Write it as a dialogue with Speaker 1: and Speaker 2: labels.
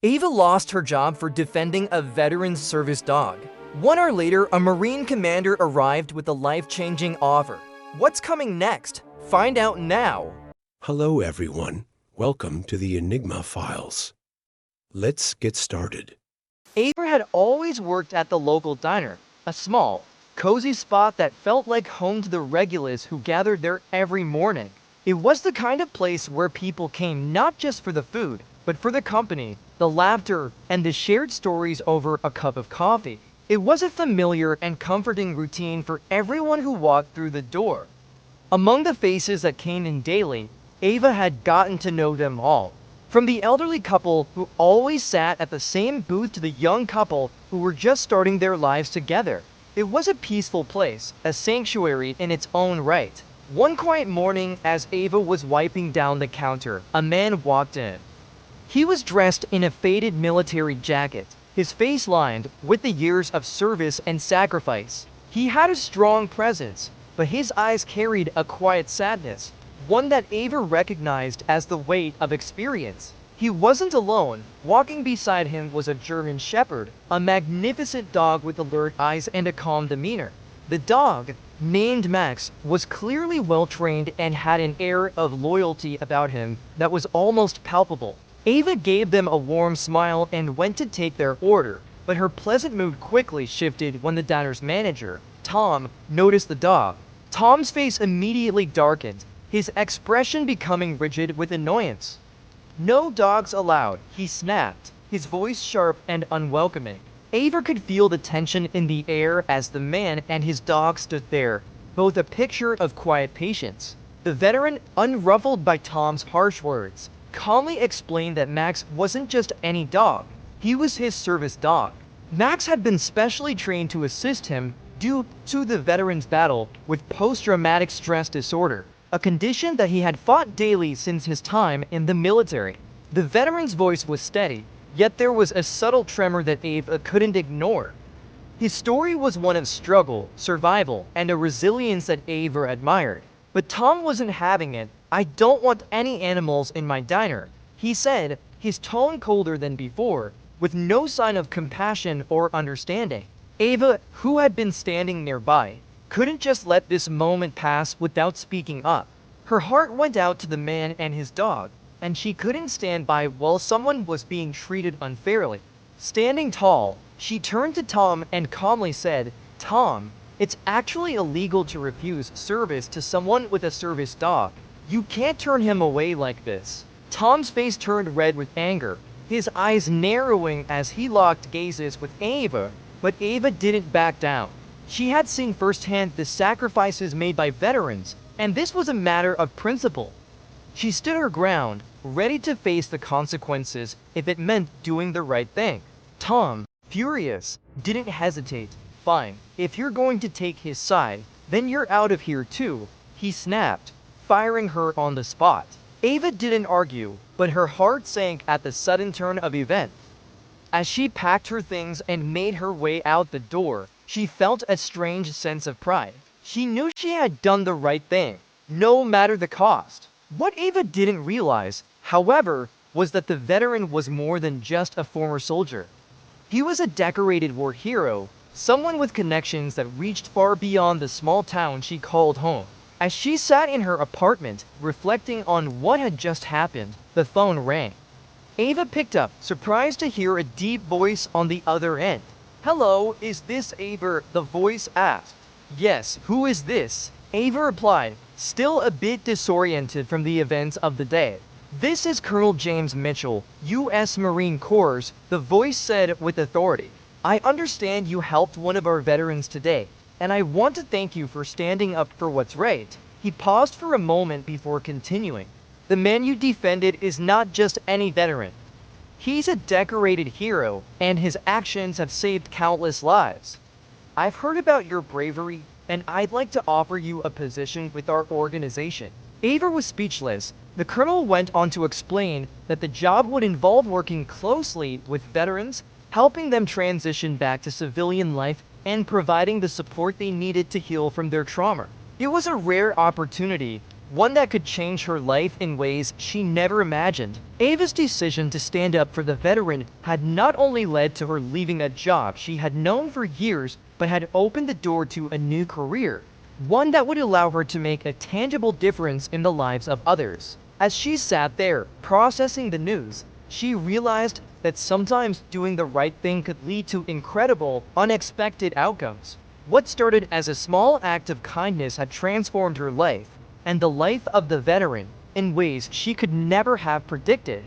Speaker 1: Ava lost her job for defending a veteran's service dog. 1 hour later, a Marine commander arrived with a life-changing offer. What's coming next? Find out now.
Speaker 2: Hello, everyone. Welcome to the Enigma Files. Let's get started.
Speaker 1: Ava had always worked at the local diner, a small, cozy spot that felt like home to the regulars who gathered there every morning. It was the kind of place where people came not just for the food, but for the company, the laughter, and the shared stories over a cup of coffee. It was a familiar and comforting routine for everyone who walked through the door. Among the faces that came in daily, Ava had gotten to know them all. From the elderly couple who always sat at the same booth to the young couple who were just starting their lives together. It was a peaceful place, a sanctuary in its own right. One quiet morning, as Ava was wiping down the counter, a man walked in. He was dressed in a faded military jacket, his face lined with the years of service and sacrifice. He had a strong presence, but his eyes carried a quiet sadness, one that Ava recognized as the weight of experience. He wasn't alone. Walking beside him was a German Shepherd, a magnificent dog with alert eyes and a calm demeanor. The dog, named Max, was clearly well-trained and had an air of loyalty about him that was almost palpable. Ava gave them a warm smile and went to take their order, but her pleasant mood quickly shifted when the diner's manager, Tom, noticed the dog. Tom's face immediately darkened, his expression becoming rigid with annoyance. "No dogs allowed," he snapped, his voice sharp and unwelcoming. Ava could feel the tension in the air as the man and his dog stood there, both a picture of quiet patience. The veteran, unruffled by Tom's harsh words, calmly explained that Max wasn't just any dog. He was his service dog. Max had been specially trained to assist him due to the veteran's battle with post-traumatic stress disorder, a condition that he had fought daily since his time in the military. The veteran's voice was steady, yet there was a subtle tremor that Ava couldn't ignore. His story was one of struggle, survival, and a resilience that Ava admired. But Tom wasn't having it. "I don't want any animals in my diner," he said, his tone colder than before, with no sign of compassion or understanding. Ava, who had been standing nearby, couldn't just let this moment pass without speaking up. Her heart went out to the man and his dog, and she couldn't stand by while someone was being treated unfairly. Standing tall, she turned to Tom and calmly said, "Tom, it's actually illegal to refuse service to someone with a service dog. You can't turn him away like this." Tom's face turned red with anger, his eyes narrowing as he locked gazes with Ava, but Ava didn't back down. She had seen firsthand the sacrifices made by veterans, and this was a matter of principle. She stood her ground, ready to face the consequences if it meant doing the right thing. Tom, furious, didn't hesitate. "Fine, if you're going to take his side, then you're out of here too," he snapped, firing her on the spot. Ava didn't argue, but her heart sank at the sudden turn of events. As she packed her things and made her way out the door, she felt a strange sense of pride. She knew she had done the right thing, no matter the cost. What Ava didn't realize, however, was that the veteran was more than just a former soldier. He was a decorated war hero, someone with connections that reached far beyond the small town she called home. As she sat in her apartment, reflecting on what had just happened, the phone rang. Ava picked up, surprised to hear a deep voice on the other end. "Hello, is this Ava?" the voice asked. "Yes, who is this?" Ava replied, still a bit disoriented from the events of the day. "This is Colonel James Mitchell, U.S. Marine Corps," the voice said with authority. "I understand you helped one of our veterans today, and I want to thank you for standing up for what's right." He paused for a moment before continuing. "The man you defended is not just any veteran. He's a decorated hero, and his actions have saved countless lives. I've heard about your bravery, and I'd like to offer you a position with our organization." Ava was speechless. The colonel went on to explain that the job would involve working closely with veterans, helping them transition back to civilian life, and providing the support they needed to heal from their trauma. It was a rare opportunity, one that could change her life in ways she never imagined. Ava's decision to stand up for the veteran had not only led to her leaving a job she had known for years, but had opened the door to a new career, one that would allow her to make a tangible difference in the lives of others. As she sat there, processing the news, she realized that sometimes doing the right thing could lead to incredible, unexpected outcomes. What started as a small act of kindness had transformed her life, and the life of the veteran, in ways she could never have predicted.